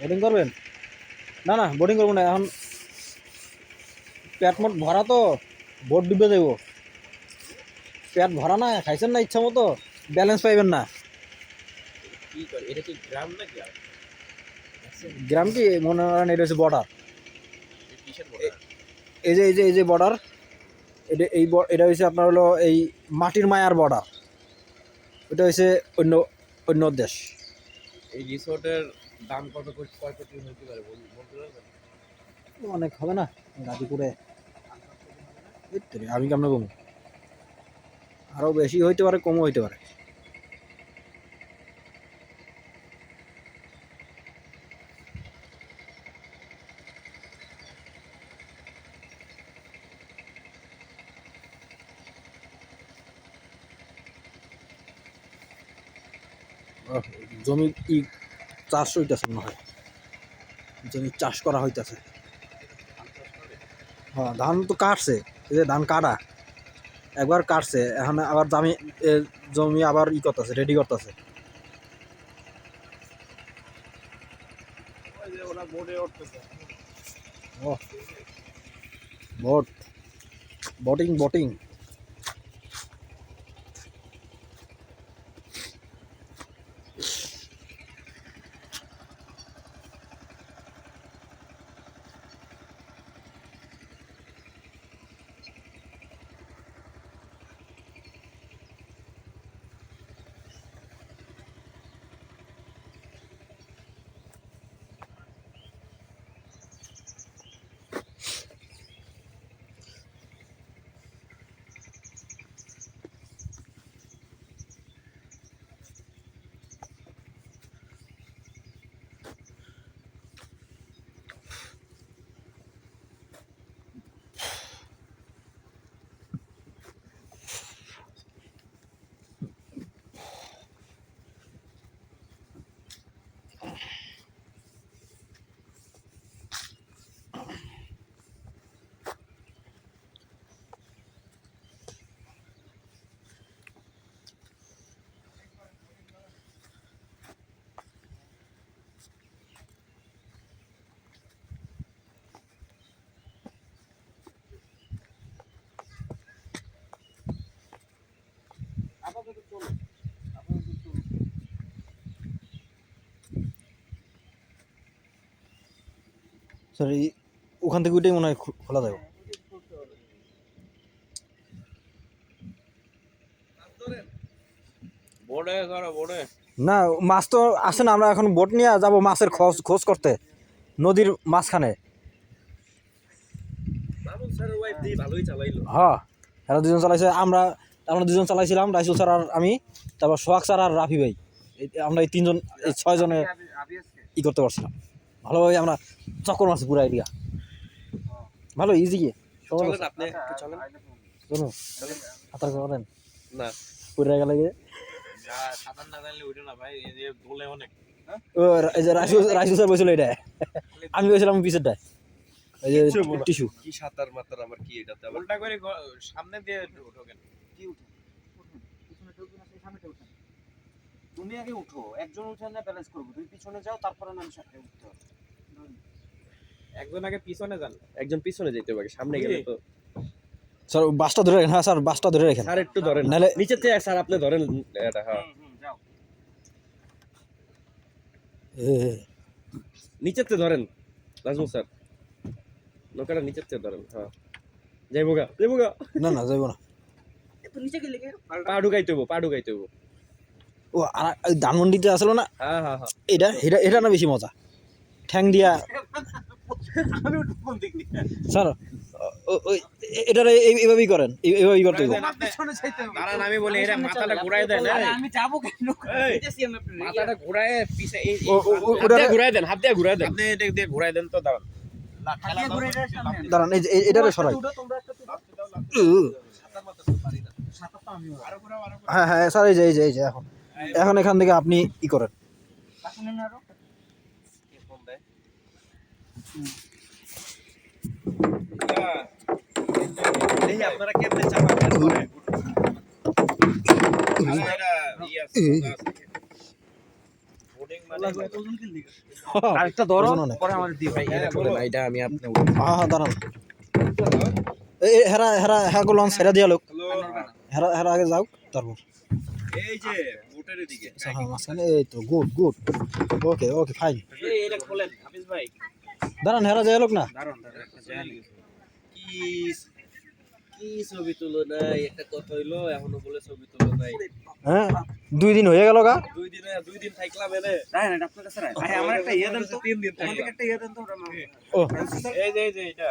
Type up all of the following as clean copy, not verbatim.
Boating করবেন? না না বোটিং করবো না এখন, পেট মোট ভরা তো, বোট ডুবে যাব। পেট ভরা না, খাইছেন না ইচ্ছা মতো, ব্যালেন্স পাইবেন না। এটা কি গ্রাম না কি? গ্রাম কি মনে করেন, এটা হচ্ছে বর্ডার। কিসের বর্ডার? এই যে বর্ডার, এটা হচ্ছে আপনার হলো এই মাটির মায়ার বর্ডার। এটা হচ্ছে অন্য অন্য দেশ। এই রিসোর্টের দাম কয় কোটি হতে পারে বলতে পারবেন? অনেক হবে না গাজীপুরে? আমি কেমন কমু, আরো বেশি হইতে পারে, কমও হইতে পারে। জমি চাষ হইতেছে মনে হয়, জমি চাষ করা হইতেছে। হ্যাঁ ধান তো কাটছে, এই যে ধান কাটা একবার কাটছে, এখন আবার জমি আবার করতেছে, রেডি করতেছে। বোটিং বোটিং সরি, ওখান থেকে ওইটাই মনে হয় খোলা যাবে। না মাছ তো আসে না, আমরা এখন বোট নিয়ে যাব মাছের খোঁজ করতে নদীর মাঝখানে। হ্যাঁ এরা দুজন চালাইছে, আমরা দুজন চালাইছিলাম, রাইসুল স্যার আর আমি, তারপর সোহাগ স্যার আর রাফি ভাই, আমরা এই তিনজন, এই 6 জনে করতে পারছিলাম ভালোভাবে। আমরা চক্কর মারছি পুরো এরিয়া, ভালো ইজি গিয়ে। সাঁতার করেন না? পুরে গেলে গিয়ে সাঁতার না জানলে ওইটা না ভাই, এই যে বলে অনেক। এই যে রাইসুল স্যার বলছিল এটা, আমি বলছিলাম পিছেরটায়, এই যে টিস্যু। কি সাঁতার মাতার আমার কি এটাতে আবার উল্টা করে সামনে দিয়ে উঠো কেন? কি উঠো? পিছনে ঢুকবে না, সেই সামনেটা উঠো। তুমি আগে উঠো, একজন উঠে না ব্যালেন্স করবে, তুমি পিছনে যাও, তারপরে আমি সামনে উঠতে হবে। একজন আগে পিছনে যান, একজন পিছনে যেতে হবে, সামনে গেলে তো। স্যার বাসটা ধরে রাখেন। হ্যাঁ স্যার বাসটা ধরে রাখেন। স্যার একটু ধরেন, নালে নিচের থেকে স্যার আপনি ধরেন এটা। হ্যাঁ যাও, নিচের থেকে ধরেন নাজমুল স্যার, নৌকাটা নিচের থেকে ধরেন। হ্যাঁ যাইবো গা। না না যাইবো না, একটু নিচে গেলে পা ঢুকাইতে হবো, পা ঢুকাইতে হবো। ও আর ধানমন্ডিতে আসলো না, হ্যাঁ হ্যাঁ হ্যাঁ, এটা এটা এটা না বেশি মজা, ঠ্যাং দিয়া। আমি উঠবো কোন দিক দিয়ে? স্যার এটা এইভাবেই করেন, এইভাবেই করতে হবে। কারণ আমি বলি এরা মাথাটা ঘুরাই দেন, আমি যাবো কেন? মাথাটা ঘুরায় পিছে, এই ওটা ঘুরাই দেন, হাত দিয়ে ঘুরাই দেন, আপনি এটা দিয়ে ঘুরাই দেন তো। দাঁড়ান দাঁড়ান, এই এটারে সরাই। হ্যাঁ হ্যাঁ স্যার, এই যে এখন এখন এখান থেকে আপনি করেন। দেখি আপনারা কেমনে চাপা করেন আরেকটা ধরো ওজন অনেক। পরে আমার দিও ভাই এটা আমি আপনি হ্যাঁ দাঁড়ান এই হেরা হেরা হ্যাঁ গো লঞ্চ হেরা দিয়া লোক হেরা হেরা আগে যাও তারপর এই যে বোটের দিকে আচ্ছা হ্যাঁ মাঝখানে এই তো good good okay okay fine এই এটা খোলেন হাফিজ ভাই দাঁড়ান হেরা যায় লোক না দারুন দারুন একটা জানি কি কি ছবি তুলো নাই একটা কথা হইলো এখনো বলে ছবি তুলো নাই হ্যাঁ 2 দিন হয়ে গেল গা 2 দিন থাকলাম এনে তাই না আপনার কাছে রাখ ভাই আমার একটা ইয়ে দেন তো 3 দিন থাকলাম একটা ইয়ে দেন তো ও এই যে এটা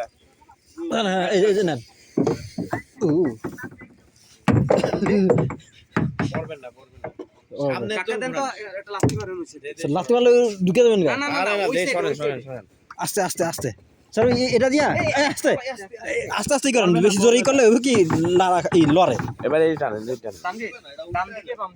না না এই যে নেন করবেন না ও সামনে তো দেন তো একটা লাস্টি মারেন হইছে লাস্ট মারলে ঢুকে দেবেন গা না দেই সরেন আস্তে আস্তে আস্তে স্যার এটা দিয়া এই আস্তে আস্তে আস্তে করেন বেশি জোরে করলে কি লড়ে এবারে এই টানেন টান দিকে বাম